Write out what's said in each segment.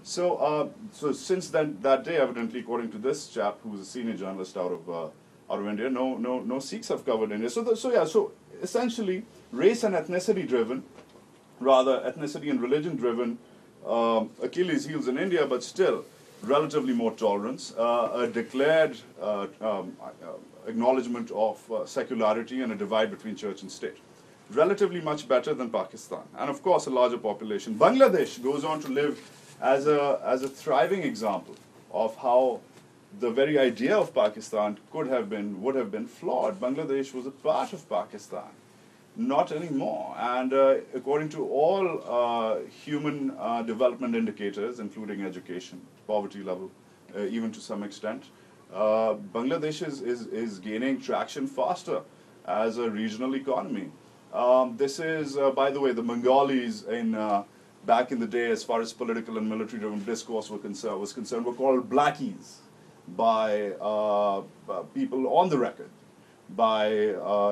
So since that day, evidently, according to this chap, who's a senior journalist out of India, no Sikhs have covered India. So essentially, race and ethnicity driven, rather ethnicity and religion driven, Achilles heels in India, but still relatively more tolerance, a declared acknowledgement of secularity and a divide between church and state. Relatively much better than Pakistan, and of course a larger population. Bangladesh goes on to live as a thriving example of how the very idea of Pakistan would have been flawed. Bangladesh was a part of Pakistan, not anymore. And according to all human development indicators, including education, poverty level, even to some extent, Bangladesh is gaining traction faster as a regional economy. This is, by the way, the Bengalis back in the day, as far as political and military-driven discourse was concerned, were called blackies by people on the record,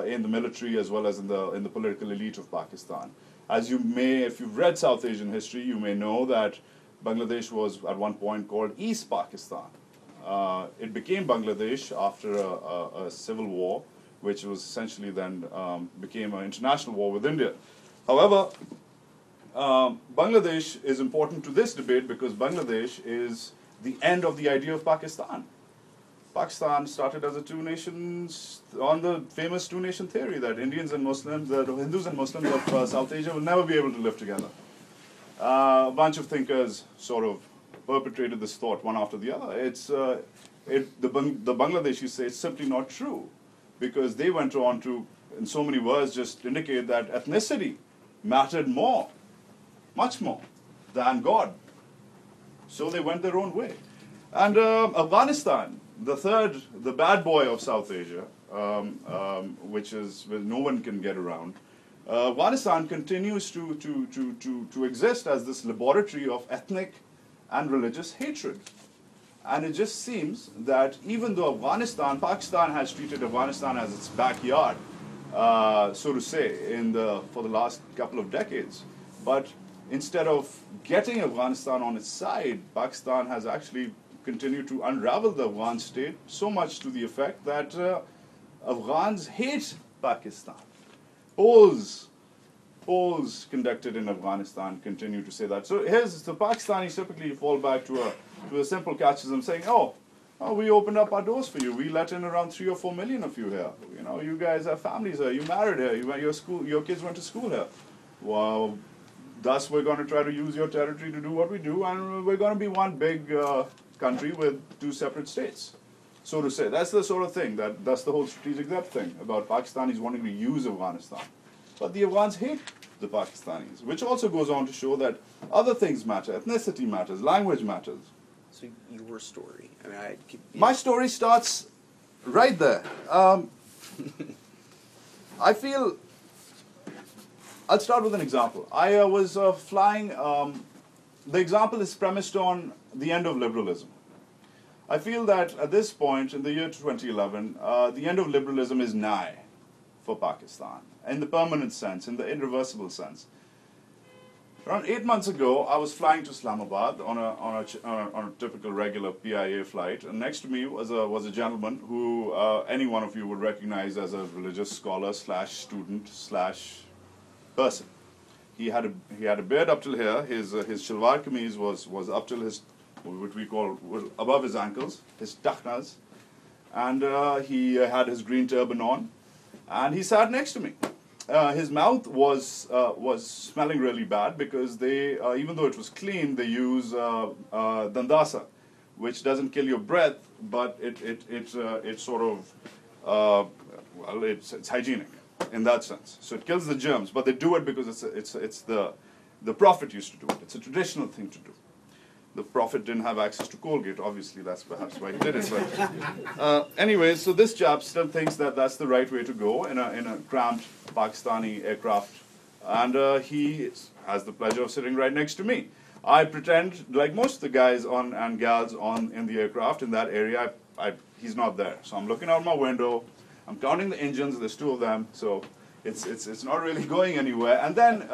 in the military as well as in the political elite of Pakistan. As you may, if you've read South Asian history, you may know that Bangladesh was at one point called East Pakistan. It became Bangladesh after a civil war, which was essentially then became an international war with India. However, Bangladesh is important to this debate because Bangladesh is the end of the idea of Pakistan. Pakistan started as a two nations, on the famous two-nation theory that Indians and Muslims, the Hindus and Muslims of South Asia will never be able to live together. A bunch of thinkers sort of perpetrated this thought one after the other. The Bangladeshis say it's simply not true, because they went on to, in so many words, just indicate that ethnicity mattered more, much more, than God. So they went their own way. And Afghanistan, the bad boy of South Asia, which is where no one can get around, Afghanistan continues to exist as this laboratory of ethnic and religious hatred. And it just seems that even though Pakistan has treated Afghanistan as its backyard, so to say, for the last couple of decades, but instead of getting Afghanistan on its side, Pakistan has actually continued to unravel the Afghan state, so much to the effect that Afghans hate Pakistan. Polls conducted in Afghanistan continue to say that. So the Pakistanis typically fall back to a simple catechism saying, oh, we opened up our doors for you. We let in around 3 or 4 million of you here. You know, you guys have families here. You married here. Your kids went to school here. Well, thus we're going to try to use your territory to do what we do, and we're going to be one big country with 2 separate states, so to say. That's the sort of thing, that's the whole strategic depth thing about Pakistanis wanting to use Afghanistan. But the Afghans hate the Pakistanis, which also goes on to show that other things matter. Ethnicity matters, language matters. So your story, My story starts right there. I feel, I'll start with an example. I was flying, the example is premised on the end of liberalism. I feel that at this point, in the year 2011, the end of liberalism is nigh for Pakistan, in the permanent sense, in the irreversible sense. Around 8 months ago, I was flying to Islamabad on a typical regular PIA flight, and next to me was a gentleman who any one of you would recognize as a religious scholar / student / person. He had a beard up till here. His shalwar kameez was up till what we call above his ankles, his takhnas, and he had his green turban on, and he sat next to me. His mouth was smelling really bad because they, even though it was clean, they use dandasa, which doesn't kill your breath, but it sort of it's hygienic in that sense. So it kills the germs, but they do it because it's the Prophet used to do it. It's a traditional thing to do. The Prophet didn't have access to Colgate, obviously, that's perhaps why he did it. But anyway, so this chap still thinks that that's the right way to go in a cramped Pakistani aircraft. And he has the pleasure of sitting right next to me. I pretend, like most of the guys and gals in the aircraft in that area, he's not there. So I'm looking out my window, I'm counting the engines, there's 2 of them, so It's not really going anywhere. And then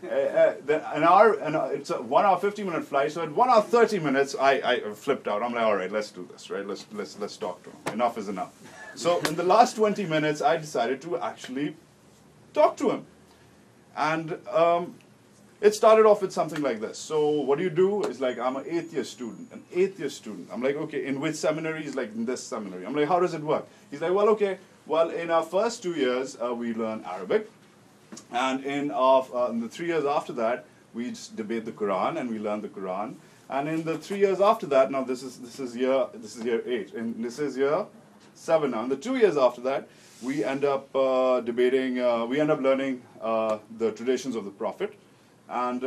it's a 1 hour 50-minute flight. So at 1 hour 30 minutes, I flipped out. I'm like, all right, let's do this, right? Let's talk to him. Enough is enough. So in the last 20 minutes, I decided to actually talk to him, and it started off with something like this. So what do you do? It's like, I'm an atheist student. An atheist student. I'm like, okay, in which seminary? He's like, in this seminary. I'm like, how does it work? He's like, well, okay. Well, in our first 2 years, we learn Arabic. And in the 3 years after that, we just debate the Quran and we learn the Quran. And in the 3 years after that, now this is year 8, and this is year 7 now. In the 2 years after that, we end up learning the traditions of the Prophet. And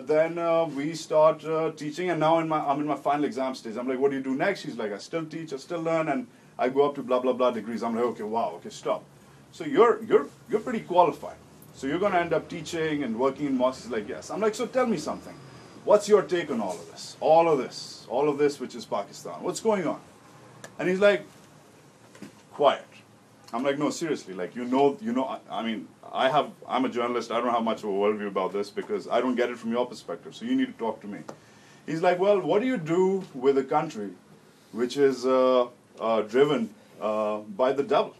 then we start teaching, and now I'm in my final exam stage. I'm like, what do you do next? He's like, I still teach, I still learn, and I go up to blah, blah, blah degrees. I'm like, okay, wow, okay, stop. So you're pretty qualified. So you're going to end up teaching and working in mosques. He's like, yes. I'm like, so tell me something. What's your take on all of this? All of this, which is Pakistan. What's going on? And he's like, quiet. I'm like, no, seriously, like, I mean, I'm a journalist, I don't have much of a worldview about this because I don't get it from your perspective, so you need to talk to me. He's like, well, what do you do with a country which is driven by the devil?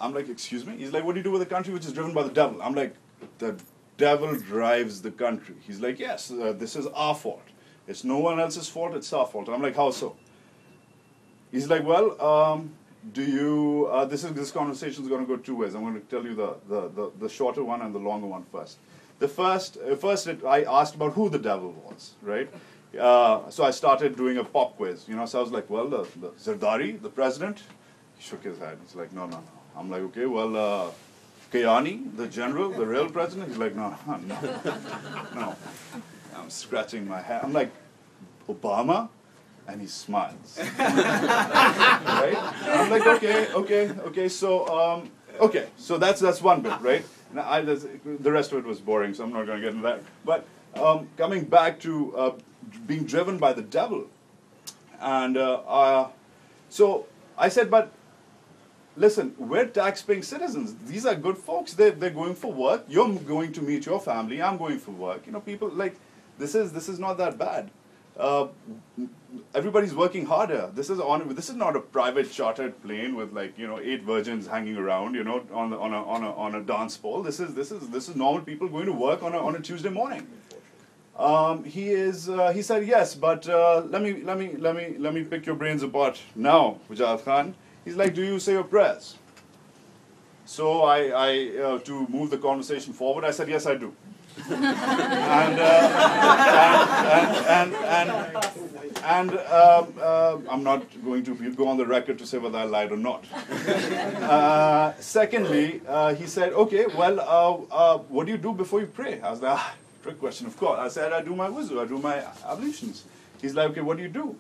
I'm like, excuse me? He's like, what do you do with a country which is driven by the devil? I'm like, the devil drives the country. He's like, yes, this is our fault. It's no one else's fault, it's our fault. I'm like, how so? He's like, well, this conversation is going to go 2 ways. I'm going to tell you the shorter one and the longer one first. I asked about who the devil was, right? So I started doing a pop quiz, so I was like, well, the Zardari, the president, he shook his head. He's like, no. I'm like, okay, well, Kayani, the general, the real president? He's like, no. I'm scratching my head. I'm like, Obama? And he smiles. Right? I'm like, okay. So that's one bit, right? Now, the rest of it was boring, so I'm not going to get into that. But coming back to being driven by the devil, and so I said, but listen, we're tax-paying citizens. These are good folks. They're going for work. You're going to meet your family. I'm going for work. People like this is not that bad. Everybody's working harder. This is not a private chartered plane with 8 virgins hanging around, on a dance pole. This is normal people going to work on a Tuesday morning. He said yes, but let me pick your brains apart now, Wajahat Khan. He's like, do you say your prayers? So I to move the conversation forward, I said yes, I do. And I'm not going to go on the record to say whether I lied or not. Secondly, he said, okay, well, what do you do before you pray? I was like, trick question, of course. I said, I do my wuzu, I do my ablutions. He's like, okay, what do you do?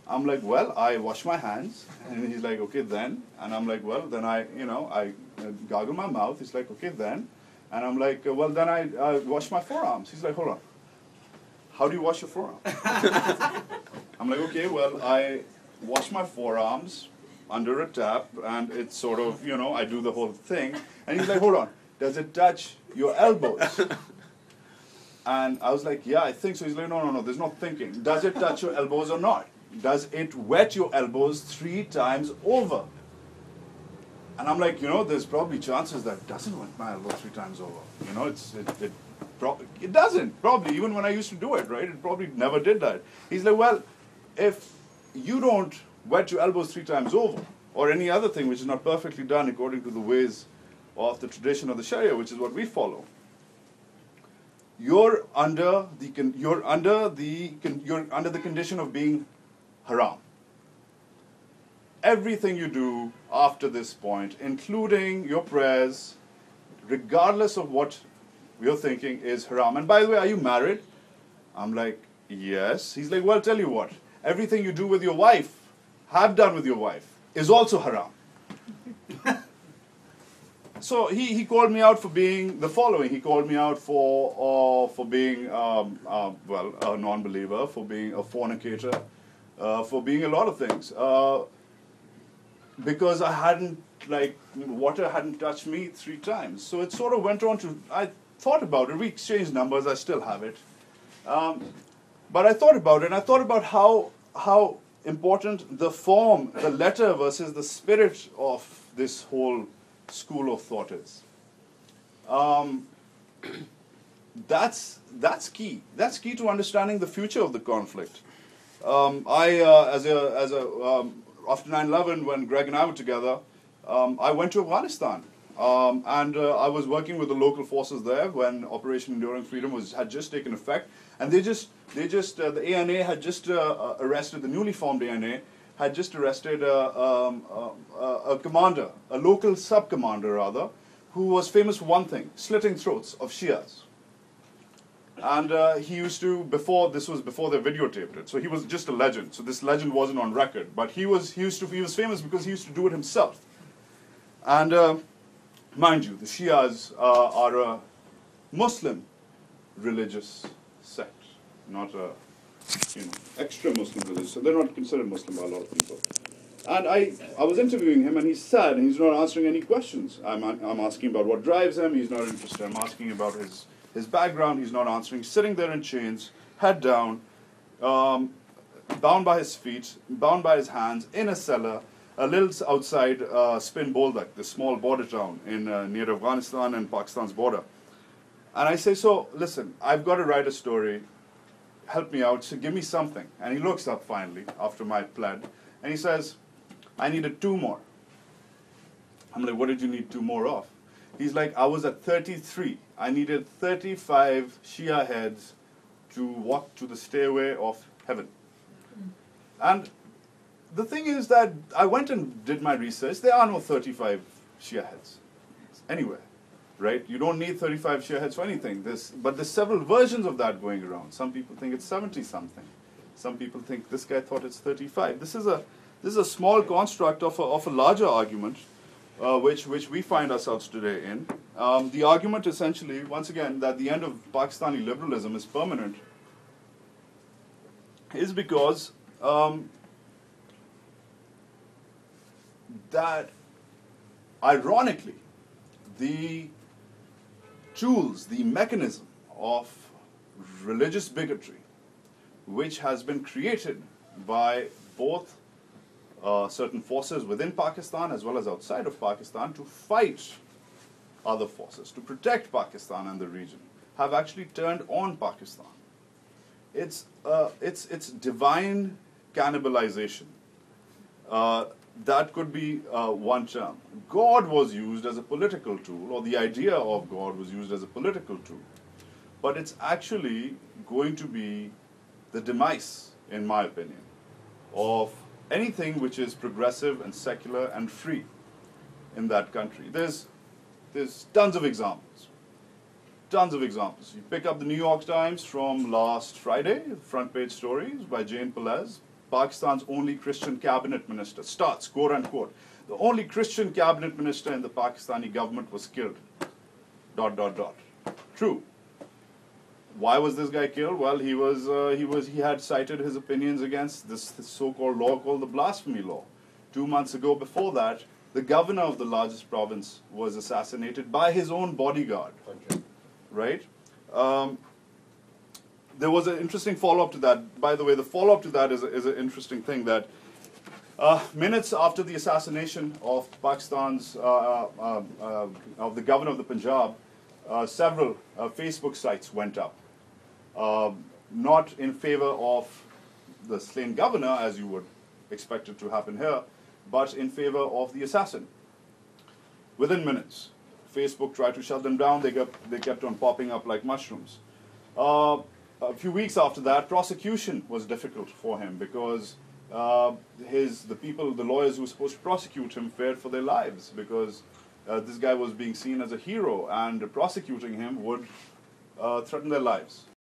I'm like, well, I wash my hands. And he's like, okay, then. And I'm like, well, then I gargle my mouth. He's like, okay, then. And I'm like, well, then I wash my forearms. He's like, hold on. How do you wash your forearms? I'm like, okay, well, I wash my forearms under a tap, and it's sort of, I do the whole thing. And he's like, hold on. Does it touch your elbows? And I was like, yeah, I think so. He's like, no, there's no thinking. Does it touch your elbows or not? Does it wet your elbows 3 times over? And I'm like, there's probably chances that it doesn't wet my elbow 3 times over. It doesn't, probably, even when I used to do it, right? It probably never did that. He's like, well, if you don't wet your elbows 3 times over, or any other thing which is not perfectly done according to the ways of the tradition of the Sharia, which is what we follow, you're under the condition of being haram. Everything you do after this point, including your prayers, regardless of what you're thinking, is haram. And by the way, are you married? I'm like, yes. He's like, well, tell you what, everything you do with your wife, have done with your wife, is also haram. So he called me out for being the following. He called me out for being, a non-believer, for being a fornicator, for being a lot of things. Because I hadn't like water hadn't touched me 3 times. So it sort of went on to, I thought about it, we exchanged numbers, I still have it. But I thought about it, and I thought about how important the form, the letter versus the spirit of this whole school of thought is. That's key. That's key to understanding the future of the conflict. After 9/11, when Greg and I were together, I went to Afghanistan, and I was working with the local forces there when Operation Enduring Freedom had just taken effect, and the ANA had just arrested, the newly formed ANA had just arrested a commander, a local sub-commander rather, who was famous for one thing: slitting throats of Shias. And he used to, this was before they videotaped it, so he was just a legend. So this legend wasn't on record, but he was famous because he used to do it himself. And mind you, the Shias are a Muslim religious sect, not a extra Muslim religious. So they're not considered Muslim by a lot of people. And I was interviewing him, and he's sad, and he's not answering any questions. I'm asking about what drives him. He's not interested. I'm asking about his background. He's not answering. He's sitting there in chains, head down, bound by his feet, bound by his hands, in a cellar, a little outside Spin Boldak, the small border town near Afghanistan and Pakistan's border. And I say, so listen, I've got to write a story. Help me out. So give me something. And he looks up finally after my pled, and he says, I needed 2 more. I'm like, what did you need 2 more of? He's like, I was at 33. I needed 35 Shia heads to walk to the stairway of heaven. And the thing is that I went and did my research. There are no 35 Shia heads anywhere, right? You don't need 35 Shia heads for anything. But there's several versions of that going around. Some people think it's 70-something. Some people think this guy thought it's 35. This is a small construct of a larger argument, which we find ourselves today in. The argument essentially, once again, that the end of Pakistani liberalism is permanent is because that, ironically, the tools, the mechanism of religious bigotry, which has been created by both certain forces within Pakistan as well as outside of Pakistan to fight other forces, to protect Pakistan and the region, have actually turned on Pakistan. It's divine cannibalization. That could be one term. God was used as a political tool, or the idea of God was used as a political tool. But it's actually going to be the demise, in my opinion, of anything which is progressive and secular and free in that country. There's tons of examples. Tons of examples. You pick up the New York Times from last Friday, front page stories by Jane Pelez. Pakistan's only Christian cabinet minister starts, quote unquote, the only Christian cabinet minister in the Pakistani government was killed. ... True. Why was this guy killed? Well, he had cited his opinions against this so-called law called the blasphemy law. 2 months ago, before that, the governor of the largest province was assassinated by his own bodyguard. Right? There was an interesting follow-up to that. By the way, the follow-up to that is an interesting thing that minutes after the assassination of Pakistan's, of the governor of the Punjab, several Facebook sites went up. Not in favor of the slain governor, as you would expect it to happen here, but in favor of the assassin. Within minutes, Facebook tried to shut them down. They kept on popping up like mushrooms. A few weeks after that, prosecution was difficult for him because the lawyers who were supposed to prosecute him feared for their lives because this guy was being seen as a hero, and prosecuting him would threaten their lives.